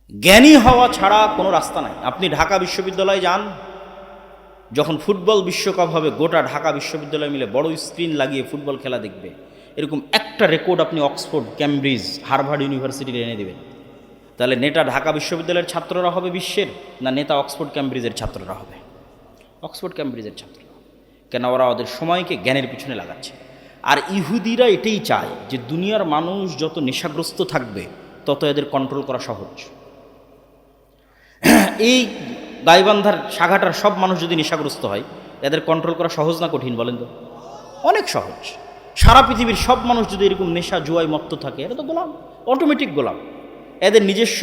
জ্ঞানী হওয়া ছাড়া কোনো রাস্তা নাই। আপনি ঢাকা বিশ্ববিদ্যালয়ে যান, যখন ফুটবল বিশ্বকাপ হবে গোটা ঢাকা বিশ্ববিদ্যালয় মিলে বড় স্ক্রিন লাগিয়ে ফুটবল খেলা দেখবে, এরকম একটা রেকর্ড আপনি অক্সফোর্ড, ক্যামব্রিজ, হার্ভার্ড ইউনিভার্সিটির এনে দেবেন। তাহলে নেতা ঢাকা বিশ্ববিদ্যালয়ের ছাত্ররা হবে বিশ্বের, না নেতা অক্সফোর্ড ক্যামব্রিজের ছাত্ররা হবে? অক্সফোর্ড ক্যামব্রিজের ছাত্ররা। কেন? ওরা ওদের সময়কে জ্ঞানের পিছনে লাগাচ্ছে। আর ইহুদিরা এটাই চায় যে দুনিয়ার মানুষ যত নেশাগ্রস্ত থাকবে তত এদের কন্ট্রোল করা সহজ। এই গাইবান্ধার সাঘাটার সব মানুষ যদি নেশাগ্রস্ত হয়, এদের কন্ট্রোল করা সহজ না কঠিন বলেন তো? অনেক সহজ। সারা পৃথিবীর সব মানুষ যদি এরকম নেশা জুয়ায় মত্ত থাকে, এরা তো গোলাম, অটোমেটিক গোলাম। এদের নিজস্ব,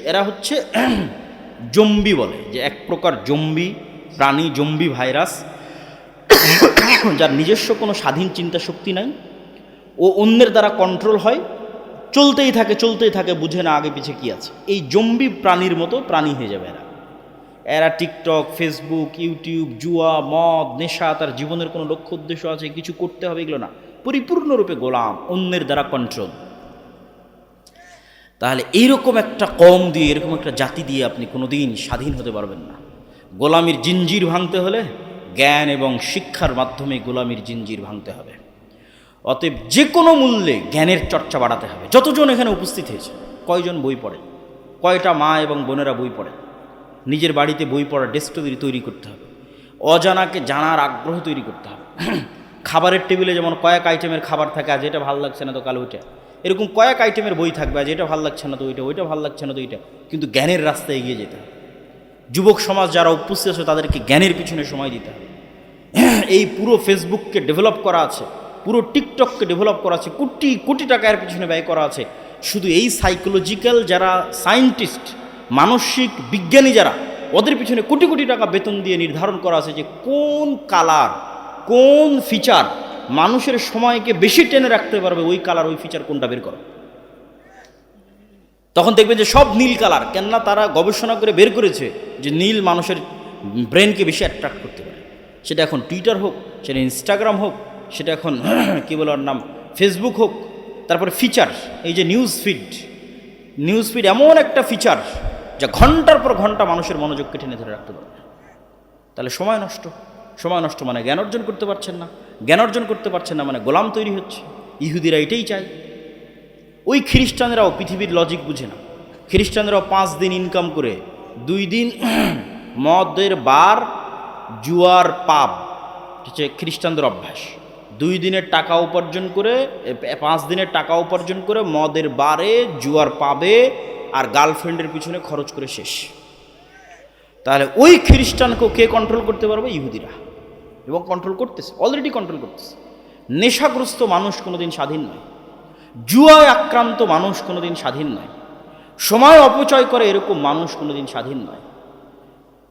এরা হচ্ছে জম্বি বলে, যে এক প্রকার জম্বি প্রাণী, জম্বি ভাইরাস, যার নিজস্ব কোনো স্বাধীন চিন্তা শক্তি নাই, ও অন্যের দ্বারা কন্ট্রোল হয়, চলতেই থাকে, বুঝে না আগে পিছে কি আছে। এই জম্বি প্রাণীর মতো প্রাণী হয়ে যাবে এরা টিকটক, ফেসবুক, ইউটিউব, জুয়া, মদ, নেশা, তার জীবনের কোনো লক্ষ্য উদ্দেশ্য আছে, কিছু করতে হবে, এগুলো না, পরিপূর্ণরূপে গোলাম, অন্যের দ্বারা কন্ট্রোল। তাহলে এইরকম একটা কম দিয়ে, এরকম একটা জাতি দিয়ে আপনি কোনোদিন স্বাধীন হতে পারবেন না। গোলামির জিঞ্জির ভাঙতে হলে জ্ঞান এবং শিক্ষার মাধ্যমে গোলামির জিঞ্জির ভাঙতে হবে। অতএব যে কোনো মূল্যে জ্ঞানের চর্চা বাড়াতে হবে। যতজন এখানে উপস্থিত হয়েছে, কয়জন বই পড়ে, কয়টা মা এবং বোনেরা বই পড়ে? নিজের বাড়িতে বই পড়ার ডেস্ক তৈরি করতে হবে। অজানাকে জানার আগ্রহ তৈরি করতে হবে। খাবারের টেবিলে যেমন কয়েক আইটেমের খাবার থাকে, আজ এটা ভালো লাগছে না তো কাল ওইটা, এরকম কয়েক আইটেমের বই থাকবে, আজ এটা ভালো লাগছে না তো ওইটা, ওইটা ভালো লাগছে না তো ওইটা, কিন্তু জ্ঞানের রাস্তায় এগিয়ে যেতে হবে। যুবক সমাজ যারা উপস্থিত আছে তাদেরকে জ্ঞানের পিছনে সময় দিতে হবে। এই পুরো ফেসবুককে ডেভেলপ করা আছে, পুরো টিকটককে ডেভেলপ করা আছে, কোটি কোটি টাকা এর পিছনে ব্যয় করা আছে। শুধু এই সাইকোলজিক্যাল যারা সায়েন্টিস্ট, মানসিক বিজ্ঞানী যারা, ওদের পিছনে কোটি কোটি টাকা বেতন দিয়ে নির্ধারণ করা আছে যে কোন কালার, কোন ফিচার মানুষের সময়কে বেশি টেনে রাখতে পারবে, ওই কালার, ওই ফিচার কোনটা বের করো। তখন দেখবে যে সব নীল কালার। কেননা তারা গবেষণা করে বের করেছে যে নীল মানুষের ব্রেনকে বেশি অ্যাট্রাক্ট করতে পারে। সেটা এখন টুইটার হোক, সেটা ইনস্টাগ্রাম হোক, সেটা এখন কী বলে ওর নাম, ফেসবুক হোক। তারপরে ফিচার, এই যে নিউজ ফিড এমন একটা ফিচার যা ঘন্টার পর ঘন্টা মানুষের মনোযোগকে টেনে ধরে রাখতে পারবে। তাহলে সময় নষ্ট মানে জ্ঞান অর্জন করতে পারছেন না, জ্ঞান অর্জন করতে পারছেন না মানে গোলাম তৈরি হচ্ছে। ইহুদিরা এটাই চায়। ওই খ্রিস্টানরাও পৃথিবীর লজিক বুঝে না। খ্রিস্টানরাও 5 দিন ইনকাম করে 2 দিন মদের বার, জুয়ার পাব, হচ্ছে খ্রিস্টানদের অভ্যাস। 2 দিনের টাকা উপার্জন করে, 5 দিনের টাকা উপার্জন করে মদের বারে, জুয়ার পাবে আর গার্লফ্রেন্ডের পিছনে খরচ করে শেষ। তাহলে ওই খ্রিস্টানকেও কে কন্ট্রোল করতে পারবে? ইহুদিরা। এবং কন্ট্রোল করতেছে, অলরেডি কন্ট্রোল করতেছে। নেশাগ্রস্ত মানুষ কোনোদিন স্বাধীন নয়, জুয়ায় আক্রান্ত মানুষ কোনোদিন স্বাধীন নয়, সময় অপচয় করে এরকম মানুষ কোনোদিন স্বাধীন নয়।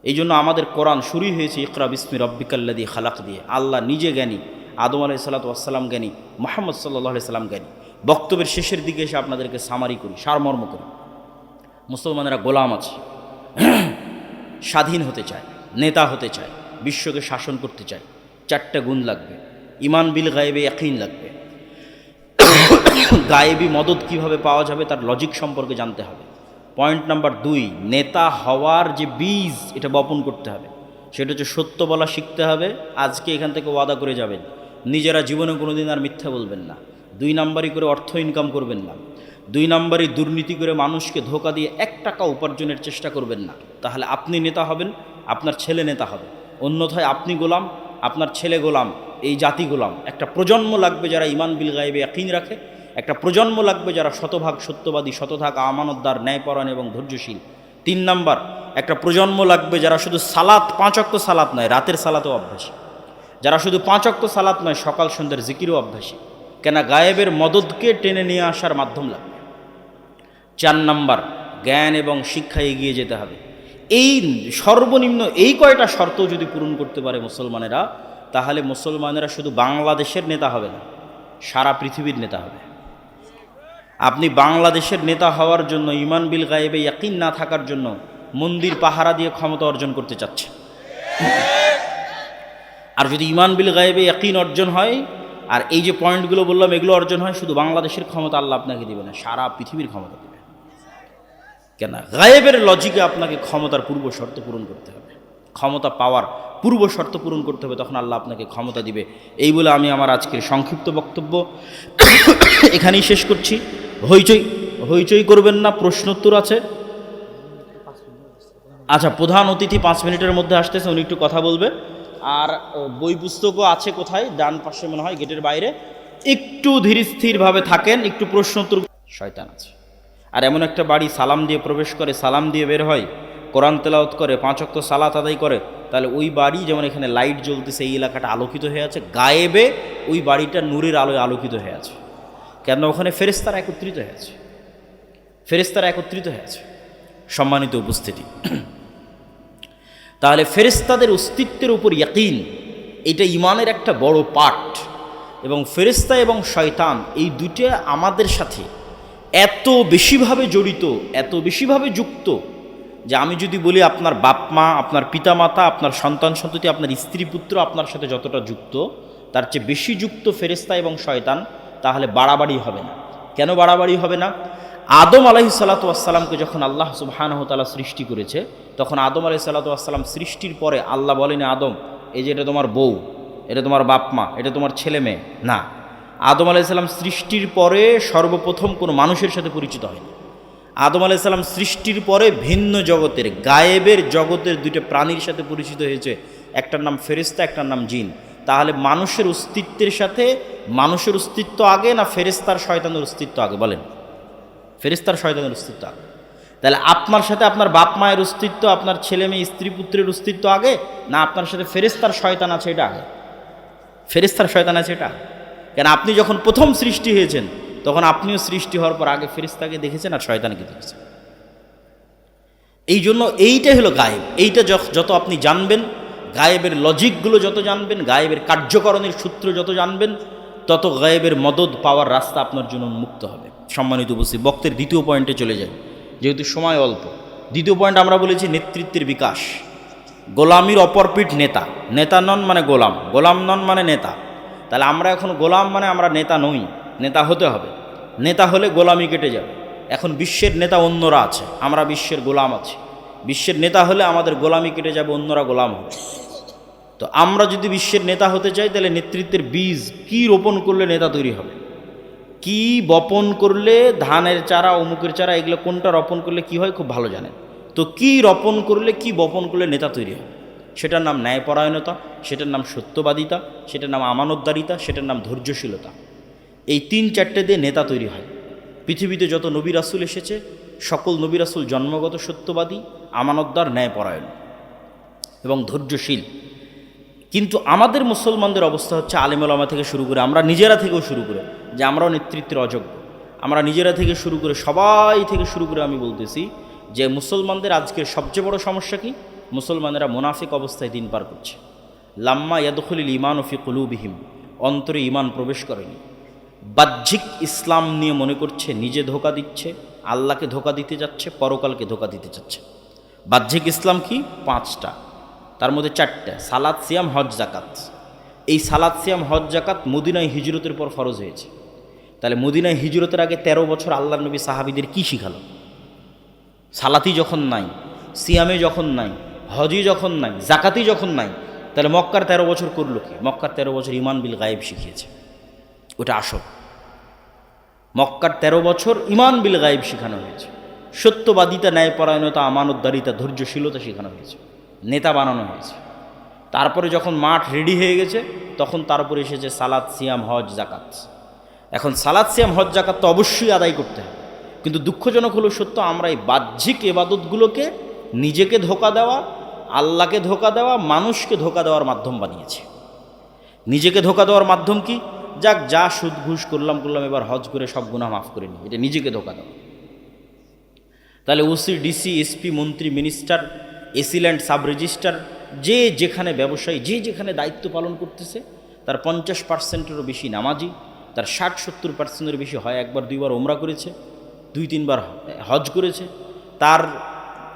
এই জন্য আমাদের কোরআন শুরুই হয়েছে ইকরা বিসমি রব্বিকাল্লাযী খালাক দিয়ে। আল্লাহ নিজে জ্ঞানী, আদম আলাইহিস সালাতু ওয়াস সালাম জ্ঞানী, মুহাম্মদ সাল্লাল্লাহু আলাইহি সাল্লাম জ্ঞানী। বক্তব্যের শেষের দিকে এসে আপনাদেরকে সামারি করি, সারমর্ম করি। মুসলমানেরা গোলাম আছে, স্বাধীন হতে চায়, নেতা হতে চায়, বিশ্বকে শাসন করতে চায়। 4টা গুণ লাগবে। ঈমান বিল গায়বে ইয়াকিন লাগবে। গায়েবী মদদ কিভাবে পাওয়া যাবে তার লজিক সম্পর্কে জানতে হবে। পয়েন্ট নাম্বার 2, নেতা হওয়ার যে বীজ, এটা বপন করতে হবে। সেটা হচ্ছে সত্য বলা শিখতে হবে। আজকে এখান থেকে ওয়াদা করে যাবেন, নিজেরা জীবনে কোনোদিন আর মিথ্যা বলবেন না। 2 নাম্বারি করে অর্থ ইনকাম করবেন না। 2 নাম্বারি দুর্নীতি করে মানুষকে ধোকা দিয়ে 1 টাকা উপার্জনের চেষ্টা করবেন না। তাহলে আপনি নেতা হবেন, আপনার ছেলে নেতা হবে। অন্যথায় আপনি গোলাম, আপনার ছেলে গোলাম, এই জাতি গোলাম। একটা প্রজন্ম লাগবে যারা ঈমান বিল গায়বে ইয়াকিন রাখে। একটা প্রজন্ম লাগবে যারা শতভাগ সত্যবাদী, শতভাগ আমানতদার, ন্যায়পরায়ণ এবং ধৈর্যশীল। 3 নাম্বার, একটা প্রজন্ম লাগবে যারা শুধু সালাত, 5 ওয়াক্ত সালাত নয়, রাতের সালাতেও অভ্যাসী। যারা শুধু 5 ওয়াক্ত সালাত নয়, সকাল সন্ধ্যার জিকিরও অভ্যাসী। কেন? গায়েবের মদদকে টেনে নিয়ে আসার মাধ্যম লাগবে। 4 নাম্বার, জ্ঞান এবং শিক্ষায় এগিয়ে যেতে হবে। এই সর্বনিম্ন এই কয়টা শর্ত যদি পূরণ করতে পারে মুসলমানেরা, তাহলে মুসলমানেরা শুধু বাংলাদেশের নেতা হবে না, সারা পৃথিবীর নেতা হবে। আপনি বাংলাদেশের নেতা হওয়ার জন্য, ঈমান বিল গায়বে ইয়াকিন না থাকার জন্য মন্দির পাহারা দিয়ে ক্ষমতা অর্জন করতে চাচ্ছেন। আর যদি ঈমান বিল গায়বে ইয়াকিন অর্জন হয়, আর এই যে পয়েন্টগুলো বললাম এগুলো অর্জন হয়, শুধু বাংলাদেশের ক্ষমতা আল্লাহ আপনাকে দিবে না, সারা পৃথিবীর ক্ষমতা দেবে। কেন? গায়েবের লজিকে আপনাকে ক্ষমতার পূর্ব শর্ত পূরণ করতে হবে, ক্ষমতা পাওয়ার পূর্ব শর্ত পূরণ করতে হবে, তখন আল্লাহ আপনাকে ক্ষমতা দিবে। এই বলে আমি আমার আজকের সংক্ষিপ্ত বক্তব্য এখানেই শেষ করছি। হইচই হইচই করবেন না, প্রশ্নোত্তর আছে। আচ্ছা, প্রধান অতিথি 5 মিনিটের মধ্যে আসতেছে, উনি একটু কথা বলবে। আর বই পুস্তকও আছে কোথায়, ডান পাশে মনে হয় গেটের বাইরে। একটু ধীর স্থিরভাবে থাকেন, একটু প্রশ্নোত্তর। শয়তান আছে। আর এমন একটা বাড়ি সালাম দিয়ে প্রবেশ করে, সালাম দিয়ে বের হয়, কোরআন তেলাওয়াত করে, 5 ওয়াক্ত সালাত আদায় করে, তাহলে ওই বাড়ি যেমন এখানে লাইট জ্বলতেছে, এই এলাকাটা আলোকিত হয়ে আছে, গায়েবে ওই বাড়িটা নূরের আলোয় আলোকিত হয়ে আছে। কেন? ওখানে ফেরেশতারা একত্রিত হয়ে আছে, ফেরেশতারা একত্রিত হয়ে আছে। সম্মানিত উপস্থিতি, তাহলে ফেরেশতাদের অস্তিত্বের উপর ইয়াকিন, এটা ইমানের একটা বড় পার্ট। এবং ফেরেশতা এবং শয়তান এই দুটো আমাদের সাথে এত বেশিভাবে জড়িত, এত বেশিভাবে যুক্ত, যে আমি যদি বলি আপনার বাপ মা, আপনার পিতামাতা, আপনার সন্তান সন্ততি, আপনার স্ত্রী পুত্র আপনার সাথে যতটা যুক্ত, তার চেয়ে বেশি যুক্ত ফেরেশতা এবং শয়তান, তাহলে বাড়াবাড়ি হবে না। কেন বাড়াবাড়ি হবে না? আদম আলাইহিসসালাতু ওয়াসসালামকে যখন আল্লাহ সুবহানাহু ওয়া তাআলা সৃষ্টি করেছে, তখন আদম আলাইহিসসালাতু ওয়াসসালাম সৃষ্টির পরে আল্লাহ বলেন, আদম এই যে এটা তোমার বউ, এটা তোমার বাপ মা, এটা তোমার ছেলে মেয়ে না। আদম আলাইহিসসালাম সৃষ্টির পরে সর্বপ্রথম কোনো মানুষের সাথে পরিচিত হয়নি। আদম আলাইহিসসালাম সৃষ্টির পরে ভিন্ন জগতের, গায়েবের জগতের দুইটা প্রাণীর সাথে পরিচিত হয়েছে, একটার নাম ফেরেশতা, একটার নাম জিন। তাহলে মানুষের অস্তিত্বের সাথে মানুষের অস্তিত্ব আগে না ফেরেশতার শয়তানের অস্তিত্ব আগে? বলেন, ফেরেশতার শয়তানের অস্তিত্ব আগে। তাহলে আপনার সাথে আপনার বাপ মায়ের অস্তিত্ব, আপনার ছেলে মেয়ে স্ত্রী পুত্রের অস্তিত্ব আগে, না আপনার সাথে ফেরেশতার শয়তান আছে এটা আগে? ফেরেশতার শয়তান আছে এটা। কেন? আপনি যখন প্রথম সৃষ্টি হয়েছেন, তখন আপনিও সৃষ্টি হওয়ার পর আগে ফেরেশতাকে দেখেছেন আর শয়তানকে দেখেছেন। এই জন্য এইটাই হলো গায়েব। এইটা যত আপনি জানবেন, গায়েবের লজিকগুলো যত জানবেন, গায়েবের কার্যকরণের সূত্র যত জানবেন, তত গায়েবের মদদ পাওয়ার রাস্তা আপনার জন্য উন্মুক্ত হবে। সম্মানিত উপস্থিতি, বক্তের দ্বিতীয় পয়েন্টে চলে যাই, যেহেতু সময় অল্প। দ্বিতীয় পয়েন্ট আমরা বলেছি নেতৃত্বের বিকাশ। গোলামির অপরপিঠ নেতা, নেতা নন মানে গোলাম, গোলাম নন মানে নেতা। তাহলে আমরা এখন গোলাম মানে আমরা নেতা নই, নেতা হতে হবে। নেতা হলে গোলামি কেটে যাবে। এখন বিশ্বের নেতা অন্যরা আছে, আমরা বিশ্বের গোলাম আছি। বিশ্বের নেতা হলে আমাদের গোলামি কেটে যাবে, অন্যরা গোলাম হবে। তো আমরা যদি বিশ্বের নেতা হতে চাই, তাহলে নেতৃত্বের বীজ কি রোপণ করলে নেতা তৈরি হবে, কি বপন করলে, ধানের চারা, অমুকের চারা, এগুলো কোনটা রোপণ করলে কি হয় খুব ভালো জানেন। তো কি রোপণ করলে, কি বপন করলে নেতা তৈরি হয়? সেটার নাম ন্যায়পরায়ণতা, সেটার নাম সত্যবাদিতা, সেটার নাম আমানতদারিতা, সেটার নাম ধৈর্যশীলতা। এই 3-4টে দিয়ে নেতা তৈরি হয়। পৃথিবীতে যত নবী রাসূল এসেছে, সকল নবী রাসূল জন্মগত সত্যবাদী, আমানতদার, ন্যায়পরায়ণ এবং ধৈর্যশীল। কিন্তু আমাদের মুসলমানদের অবস্থা হচ্ছে, আলেম ওলামা থেকে শুরু করে, আমরা নিজেরা থেকেও শুরু করে, যে আমরাও নেতৃত্বের অযোগ্য। আমরা নিজেরা থেকে শুরু করে, সবাই থেকে শুরু করে আমি বলতেছি যে মুসলমানদের আজকের সবচেয়ে বড় সমস্যা কি? মুসলমানেরা মুনাফিক অবস্থায় দিন পার করছে। লাম্মা ইয়াদখুলুল ঈমানু ফি কুলুবিহিম, অন্তরে ঈমান প্রবেশ করেনি। বাহ্যিক ইসলাম নিয়ে মনে করছে নিজে ধোঁকা দিচ্ছে, আল্লাহকে ধোঁকা দিতে যাচ্ছে, পরকালকে ধোঁকা দিতে যাচ্ছে। বাহ্যিক ইসলাম কি? 5টা, তার মধ্যে 4টা, সালাত, সিয়াম, হজ, জাকাত। এই সালাত, সিয়াম, হজ, জাকাত মদিনায় হিজরতের পর ফরজ হয়েছে। তাহলে মদিনায় হিজরতের আগে 13 বছর আল্লাহর নবী সাহাবীদের কি শিখালো? সালাতি যখন নাই, সিয়ামে যখন নাই, হজই যখন নাই, জাকাতই যখন নাই, তাহলে মক্কার 13 বছর করলো কি? মক্কার 13 বছর ইমান বিল গায়েব শিখিয়েছে, ওটা আসল। মক্কার 13 বছর ইমান বিল গায়েব শেখানো হয়েছে, সত্যবাদিতা, ন্যায়পরায়ণতা, আমানতদারিতা, ধৈর্যশীলতা শেখানো হয়েছে, নেতা বানানো হয়েছে। তারপরে যখন মাঠ রেডি হয়ে গেছে, তখন তার উপরে এসেছে সালাত, সিয়াম, হজ, জাকাত। এখন সালাত, সিয়াম, হজ, জাকাত তো অবশ্যই আদায় করতে হবে, কিন্তু দুঃখজনক হলো সত্য, আমরা এই বাহ্যিক এবাদতগুলোকে নিজেকে ধোঁকা দেওয়া, আল্লাহকে ধোঁকা দেওয়া, মানুষকে ধোঁকা দেওয়ার মাধ্যম বানিয়েছে। নিজেকে ধোঁকা দেওয়ার মাধ্যম কি? যাক, যা সুদ ঘুষ করলাম, এবার হজ করে সব গুনাহ মাফ করে নিই, এটা নিজেকে ধোঁকা দেওয়া। তাহলে ওসি, ডিসি, এসপি, মন্ত্রী, মিনিস্টার, এসিল্যান্ড, সাব রেজিস্ট্রার, যে যেখানে ব্যবসায়ী, যে যেখানে দায়িত্ব পালন করতেছে, তার 50%-এরও বেশি নামাজি, তার 60-70%-এর বেশি হয় 1-2 বার ওমরা করেছে, 2-3 বার হজ করেছে, তার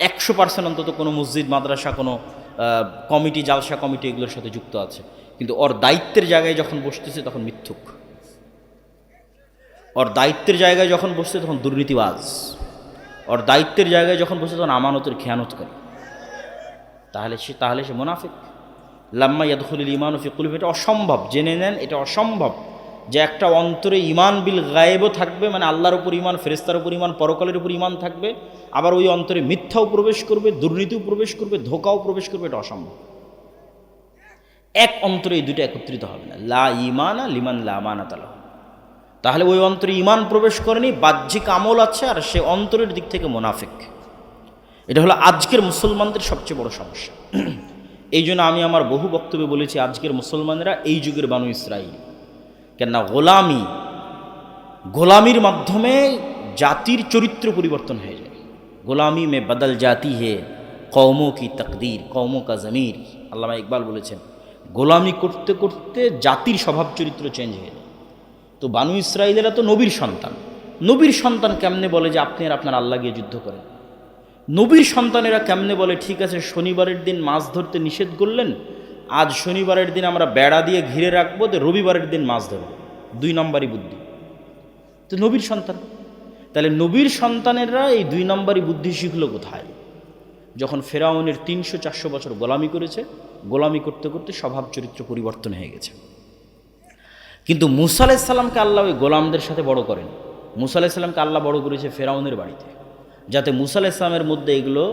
100% অন্তত কোনো মসজিদ, মাদ্রাসা, কোনো কমিটি, জালসা কমিটি এগুলোর সাথে যুক্ত আছে। কিন্তু ওর দায়িত্বের জায়গায় যখন বসতেছে তখন মিথ্যুক, ওর দায়িত্বের জায়গায় যখন বসছে তখন দুর্নীতিবাজ, ওর দায়িত্বের জায়গায় যখন বসে তখন আমানতের খেয়ানতকারী, তাহলে সে মুনাফিক। লাম্মা ইয়াদখুলুল ঈমানু ফি কুলুবি, এটা অসম্ভব, জেনে নেন এটা অসম্ভব যে একটা অন্তরে ঈমান বিল গায়েবও থাকবে, মানে আল্লাহর উপর ঈমান, ফেরেশতার উপর ঈমান, পরকালের উপর ঈমান থাকবে, আবার ওই অন্তরে মিথ্যাও প্রবেশ করবে, দুর্নীতিও প্রবেশ করবে, ধোঁকাও প্রবেশ করবে, এটা অসম্ভব। এক অন্তরে এই দুটো একত্রিত হবে না। লা ঈমানা লিমান লা আমানাতা লাহু। তাহলে ওই অন্তরে ঈমান প্রবেশ করেনি, বাহ্যিক আমল আছে, আর সে অন্তরের দিক থেকে মুনাফিক। এটা হলো আজকের মুসলমানদের সবচেয়ে বড় সমস্যা। এই জন্য আমি আমার বহু বক্তব্যে বলেছি, আজকের মুসলমানেরা এই যুগের বানু ইসরাইল। কেননা গোলামির মাধ্যমে জাতির চরিত্র পরিবর্তন হয়ে যায়। গোলামি মে বদল জাতি হে কওমো কি তকদির, কওমো কা জমির। আল্লামা ইকবাল বলেছেন, গোলামি করতে করতে জাতির স্বভাব চরিত্র চেঞ্জ হয়ে যায়। তো বানু ইসরাইলেরা তো নবীর সন্তান। নবীর সন্তান কেমনে বলে যে আপনি আর আপনার আল্লাহ গিয়ে যুদ্ধ করেন? নবীর সন্তানেরা কেমনে বলে ঠিক আছে শনিবারের দিন মাছ ধরতে নিষেধ করলেন, আজ শনিবারের দিন আমরা বেড়া দিয়ে ঘিরে রাখবো, তো রবিবারের দিন মাছ ধরবো? 2 নম্বরই বুদ্ধি। তো নবীর সন্তান, তাহলে নবীর সন্তানেরা এই 2 নম্বরই বুদ্ধি শিখলো কোথায়? যখন ফেরাউনের 300-400 বছর গোলামি করেছে, গোলামি করতে করতে স্বভাব চরিত্র পরিবর্তন হয়ে গেছে। কিন্তু মুসা আলাইহিস সালামকে আল্লাহ ওই গোলামদের সাথে বড় করেন। মুসা আলাইহিস সালামকে আল্লাহ বড় করেছে ফেরাউনের বাড়িতে, যাতে মুসা আলাইহিস সালামের মধ্যে এগুলো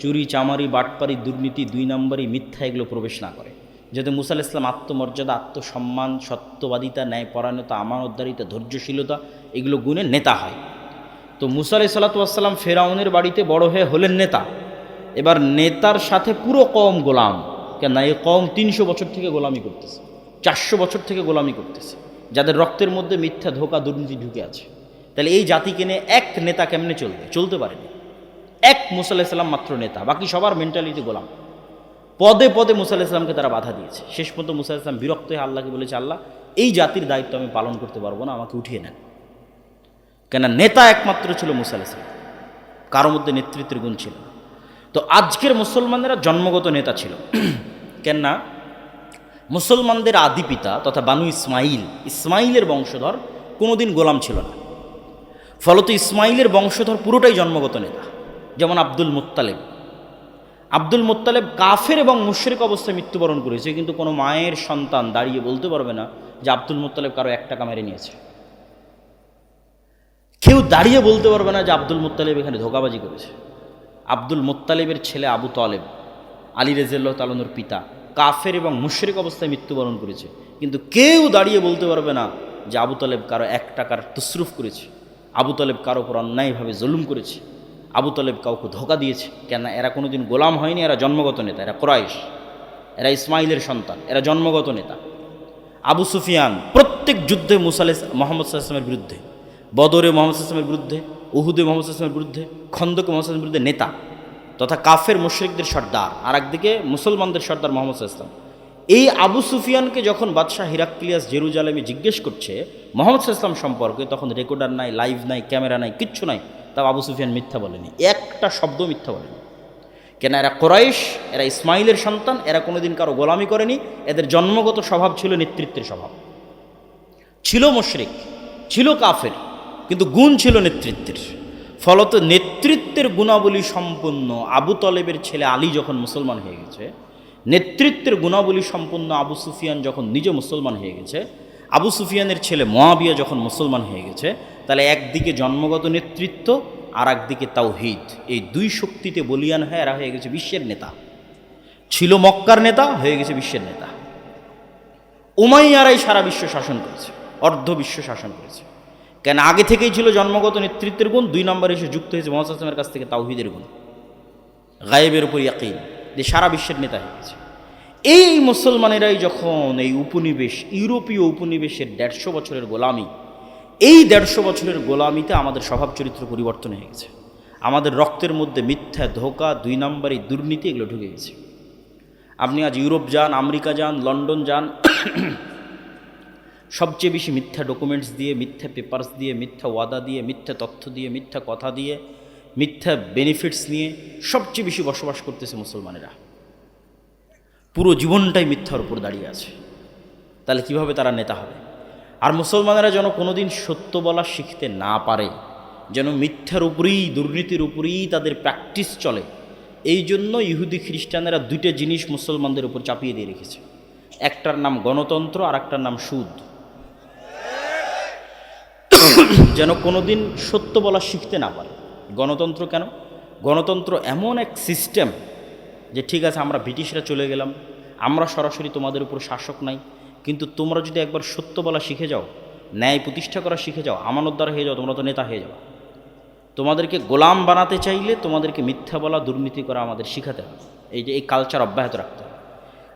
চুরি, চামারি, বাটপারি, দুর্নীতি, 2 নম্বরই, মিথ্যা এগুলো প্রবেশ না করে, যাতে মুসা আলাইহিস সালাম আত্মমর্যাদা, আত্মসম্মান, সত্যবাদিতা, ন্যায়পরায়ণতা, আমানতদারিতা, ধৈর্যশীলতা এগুলো গুণে নেতা হয়। তো মুসা আলাইহিস সালাম ফেরাউনের বাড়িতে বড় হয়ে হলেন নেতা। এবার নেতার সাথে পুরো কওম গোলাম। কেন এই কওম 300 বছর থেকে গোলামি করতেছে, 400 বছর থেকে গোলামি করতেছে, যাদের রক্তের মধ্যে মিথ্যা, ধোঁকা, দুর্নীতি ঢুকে আছে। তাহলে এই জাতিকে নিয়ে এক নেতা কেমনে চলবে? চলতে পারেনি। এক মুসা আলাইহিস সালাম মাত্র নেতা, বাকি সবার মেন্টালিটি গোলাম। পদে পদে মুসা আলাইহিস সালামকে তারা বাধা দিয়েছে। শেষ পর্যন্ত মুসা আলাইহিস সালাম বিরক্ত হয়ে আল্লাহকে বলেছে, আল্লাহ এই জাতির দায়িত্ব আমি পালন করতে পারবো না, আমাকে উঠিয়ে নেন। কেন নেতা একমাত্র ছিল মুসা আলাইহিস সালাম, কারোর মধ্যে নেতৃত্বের গুণ ছিল। তো আজকের মুসলমানেরা জন্মগত নেতা ছিল। কেননা মুসলমানদের আদি পিতা তথা বানু ইসমাইলের বংশধর কোনোদিন গোলাম ছিল না। ফলত ইসমাইলের বংশধর পুরোটাই জন্মগত নেতা। যেমন আব্দুল মুত্তালেব কাফের এবং মুশরিক অবস্থায় মৃত্যুবরণ করেছে, কিন্তু কোনো মায়ের সন্তান দাঁড়িয়ে বলতে পারবে না যে আব্দুল মুত্তালেব কারো 1 টাকা মেরে নিয়েছে। কেউ দাঁড়িয়ে বলতে পারবে না যে আব্দুল মুত্তালেব এখানে ধোঁকাবাজি করেছে। আব্দুল মুত্তালেবের ছেলে আবু তালেব, আলী রাদিয়াল্লাহু তাআলা আনহুর পিতা, কাফের এবং মুশরিক অবস্থায় মৃত্যুবরণ করেছে, কিন্তু কেউ দাঁড়িয়ে বলতে পারবে না যে আবু তালেব কারো 1 টাকার তসরুফ করেছে, আবু তালেব কারো উপর অন্যায়ভাবে জুলুম করেছে, আবু তালেব কাউকে ধোঁকা দিয়েছে। কেন এরা কোনোদিন গোলাম হয়নি, এরা জন্মগত নেতা, এরা কুরাইশ, এরা ইসমাইলের সন্তান, এরা জন্মগত নেতা। আবু সুফিয়ান প্রত্যেক যুদ্ধে মুহাম্মদ সাল্লাল্লাহু আলাইহি ওয়াসাল্লামের বিরুদ্ধে, বদরে মুহাম্মদ সাল্লাল্লাহু আলাইহি ওয়াসাল্লামের বিরুদ্ধে, উহুদে মুহাম্মদ সাল্লাল্লাহু আলাইহি ওয়াসাল্লামের বিরুদ্ধে, খন্দকে মুহাম্মদ সাল্লাল্লাহু আলাইহি ওয়াসাল্লামের বিরুদ্ধে নেতা তথা কাফের মুশরিকদের সর্দার, আর একদিকে মুসলমানদের সর্দার মুহাম্মদ সাল্লাল্লাহু আলাইহি ওয়াসাল্লাম। এই আবু সুফিয়ানকে যখন বাদশাহ হিরাক্লিয়াস জেরুজালেমে জিজ্ঞেস করছে মুহাম্মদ সাল্লাল্লাহু আলাইহি ওয়াসাল্লাম সম্পর্কে, তখন রেকর্ডার নাই, লাইভ নাই, ক্যামেরা নাই, কিচ্ছু নাই, তাও আবু সুফিয়ান মিথ্যা বলেনি, একটা শব্দ মিথ্যা বলেনি। কেন এরা কুরাইশ, এরা ইসমাইলের সন্তান, এরা কোনোদিন কারো গোলামি করেনি, এদের জন্মগত স্বভাব ছিল নেতৃত্বের স্বভাব। ছিল মুশরিক, ছিল কাফের, কিন্তু গুণ ছিল নেতৃত্বের। ফলত নেতৃত্বের গুণাবলী সম্পন্ন আবু তালেবের ছেলে আলী যখন মুসলমান হয়ে গেছে, নেতৃত্বের গুণাবলী সম্পন্ন আবু সুফিয়ান যখন নিজে মুসলমান হয়ে গেছে, আবু সুফিয়ানের ছেলে মুআবিয়া যখন মুসলমান হয়ে গেছে, তাহলে একদিকে জন্মগত নেতৃত্ব আর একদিকে তাওহীদ, এই 2 শক্তিতে বলিয়ান হয়ে এরা হয়ে গেছে বিশ্বের নেতা। ছিল মক্কার নেতা, হয়ে গেছে বিশ্বের নেতা। উমাইয়ারাই সারা বিশ্ব শাসন করেছে, অর্ধ বিশ্ব শাসন করেছে। কেন আগে থেকেই ছিল জন্মগত নেতৃত্বের গুণ, 2 নম্বরে এসে যুক্ত হয়েছে মুহাম্মদ সাল্লাল্লাহু আলাইহি ওয়াসাল্লামের কাছ থেকে তাওহীদের গুণ, গায়েবের উপর ইয়াকিন, যে সারা বিশ্বের নেতা হয়ে গেছে। এই মুসলমানেরাই যখন এই উপনিবেশ, ইউরোপীয় উপনিবেশের 150 বছরের গোলামি, এই 150 বছরের গোলামিতে আমাদের স্বভাব চরিত্র পরিবর্তন হয়ে গেছে। আমাদের রক্তের মধ্যে মিথ্যা, ধোঁকা, 2 নম্বরই, দুর্নীতি এগুলো ঢুকে গেছে। আপনি আজ ইউরোপ যান, আমেরিকা যান, লন্ডন যান, সবচেয়ে বেশি মিথ্যা ডকুমেন্টস দিয়ে, মিথ্যা পেপারস দিয়ে, মিথ্যা ওয়াদা দিয়ে, মিথ্যা তথ্য দিয়ে, মিথ্যা কথা দিয়ে, মিথ্যা বেনিফিটস নিয়ে সবচেয়ে বেশি বসবাস করতেছে মুসলমানেরা। পুরো জীবনটাই মিথ্যার উপর দাঁড়িয়ে আছে। তাহলে কিভাবে তারা নেতা হবে? আর মুসলমানেরা যেন কোনোদিন সত্য বলা শিখতে না পারে, যেন মিথ্যার উপরেই, দুর্নীতির উপরেই তাদের প্র্যাকটিস চলে। এই জন্য ইহুদি খ্রিস্টানেরা দুইটা জিনিস মুসলমানদের উপর চাপিয়ে দিয়ে রেখেছে, একটার নাম গণতন্ত্র আর একটার নাম সুদ। যেন কোনোদিন সত্য বলা শিখতে না পারে। গণতন্ত্র কেন? গণতন্ত্র এমন এক সিস্টেম যে ঠিক আছে আমরা ব্রিটিশরা চলে গেলাম, আমরা সরাসরি তোমাদের উপর শাসক নাই, কিন্তু তোমরা যদি একবার সত্য বলা শিখে যাও, ন্যায় প্রতিষ্ঠা করা শিখে যাও, আমানতদার হয়ে যাও, তোমরা তো নেতা হয়ে যাও। তোমাদেরকে গোলাম বানাতে চাইলে তোমাদেরকে মিথ্যা বলা, দুর্নীতি করা আমাদের শিখাতে হবে। এই কালচার অব্যাহত রাখতে হবে।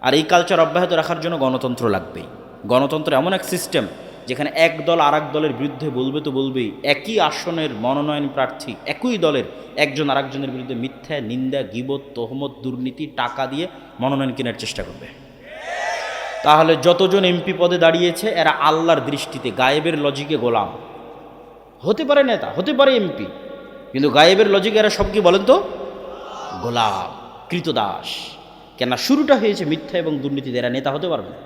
আর এই কালচার অব্যাহত রাখার জন্য গণতন্ত্র লাগবেই। গণতন্ত্র এমন এক সিস্টেম যেখানে এক দল আর এক দলের বিরুদ্ধে বলবে তো বলবেই, একই আসনের মনোনয়ন প্রার্থী একই দলের একজন আরেকজনের বিরুদ্ধে মিথ্যা, নিন্দা, গীবত, তহমত, দুর্নীতি, টাকা দিয়ে মনোনয়ন কেনার চেষ্টা করবে। তাহলে যতজন এমপি পদে দাঁড়িয়েছে এরা আল্লাহর দৃষ্টিতে গায়েবের লজিকে গোলাম। হতে পারে নেতা, হতে পারে এমপি, কিন্তু গায়েবের লজিকে এরা সব কি বলেন তো? গোলাম, কৃতদাস। কেন? শুরুটা হয়েছে মিথ্যা এবং দুর্নীতিতে, এরা নেতা হতে পারবে না।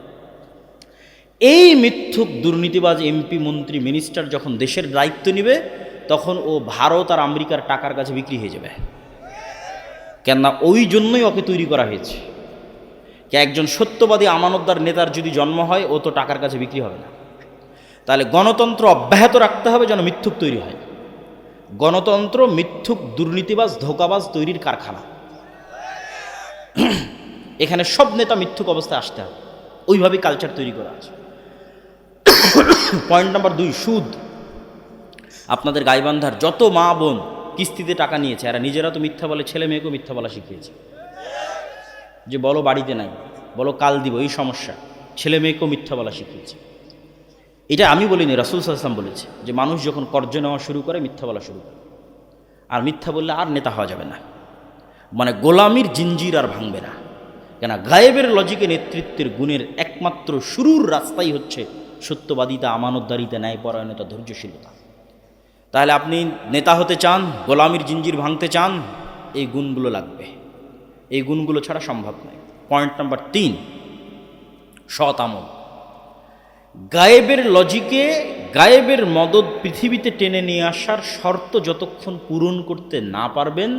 এই মিথ্যুক দুর্নীতিবাজ এমপি, মন্ত্রী, মিনিস্টার যখন দেশের দায়িত্ব নেবে, তখন ও ভারত আর আমেরিকার টাকার কাছে বিক্রি হয়ে যাবে। কেননা ওই জন্যই ওকে তৈরি করা হয়েছে। কে একজন সত্যবাদী আমানতদার নেতার যদি জন্ম হয়, ও তো টাকার কাছে বিক্রি হবে না। তাহলে গণতন্ত্র অব্যাহত রাখতে হবে যেন মিথ্যুক তৈরি হয়। গণতন্ত্র মিথ্যুক, দুর্নীতিবাজ, ধোঁকাবাজ তৈরির কারখানা। এখানে সব নেতা মিথ্যুক অবস্থায় আসতে হবে, ওইভাবেই কালচার তৈরি করা আছে। পয়েন্ট নাম্বার 2, সুদ। আপনাদের গাইবান্ধার যত মা বোন কিস্তিতে টাকা নিয়েছে, এরা নিজেরা তো মিথ্যা বলে, ছেলে মেয়েকেও মিথ্যা বলা শিখিয়েছে। যে বলো বাড়িতে নাই, বলো কাল দিব, এই সমস্যা, ছেলে মেয়েকেও মিথ্যা বলা শিখিয়েছে। এটা আমি বলিনি, রাসূল সাল্লাল্লাহু আলাইহি ওয়াসাল্লাম বলেছে যে মানুষ যখন কর্জ নেওয়া শুরু করে, মিথ্যা বলা শুরু করে। আর মিথ্যা বললে আর নেতা হওয়া যাবে না, মানে গোলামির জিঞ্জির আর ভাঙবে না। কেন? গায়েবের লজিকে নেতৃত্বের গুণের একমাত্র শুরুর রাস্তাই হচ্ছে সত্যবাদিতা, আমানতদারিতা, ন্যায়পরায়ণতা, ধৈর্যশীলতা। তাহলে আপনি নেতা হতে চান, গোলামির জিঞ্জির ভাঙতে চান, এই গুণগুলো লাগবে। এই গুণগুলো ছাড়া সম্ভব নয়। পয়েন্ট নাম্বার 3, সৎ আমল। গায়েবের লজিকে গায়েবের মদদ পৃথিবীতে টেনে নিয়ে আসার শর্ত যতক্ষণ পূরণ করতে না পারবেন,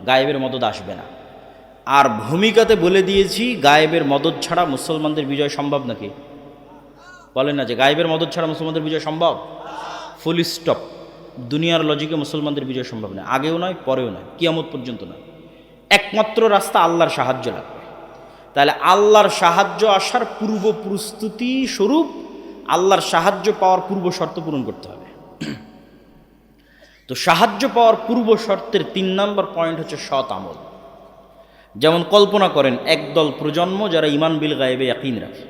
গায়েবের মদদ আসবে না। আর ভূমিকাতে বলে দিয়েছি, গায়েবের মদদ ছাড়া মুসলমানদের বিজয় সম্ভব নাকি? বলেন না যে গায়েবের মদদ ছাড়া মুসলমানদের বিজয় সম্ভব? Full stop. দুনিয়ার লজিকে মুসলমানদের বিজয় সম্ভব নয়, আগেও নয়, পরেও নয়, কিয়ামত পর্যন্ত নয়। একমাত্র রাস্তা আল্লাহর সাহায্য লাগবে। তাহলে আল্লাহর সাহায্য আসার পূর্ব প্রস্তুতি স্বরূপ আল্লাহর সাহায্য পাওয়ার পূর্ব শর্ত পূরণ করতে হবে। তো সাহায্য পাওয়ার পূর্ব শর্তের 3 নম্বর পয়েন্ট হচ্ছে সৎ আমল। যেমন কল্পনা করেন, একদল প্রজন্ম যারা ইমান বিল গায়েবে ইয়াকিন রাখে,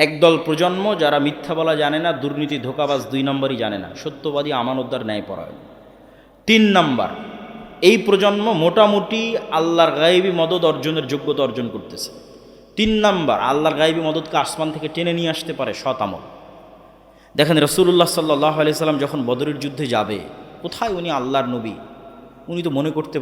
একদল প্রজন্ম যারা মিথ্যা বলা জানে না, দুর্নীতি, ধোঁকাবাজ 2 নম্বরই জানে না, সত্যবাদী, আমানতদার, ন্যায়পরায়ণ। 3 নম্বর, এই প্রজন্ম মোটামুটি আল্লাহর গায়েবী মদদ অর্জনের যোগ্যতা অর্জন করতেছে। 3 নম্বর, আল্লাহর গায়েবী মদদকে আসমান থেকে টেনে নিয়ে আসতে পারে সৎ আমল। দেখেন রাসূলুল্লাহ সাল্লাল্লাহু আলাইহি সাল্লাম যখন বদরের যুদ্ধে যাবে, কোথায় উনি আল্লাহর নবী, উনি তো মনে করতে পারেন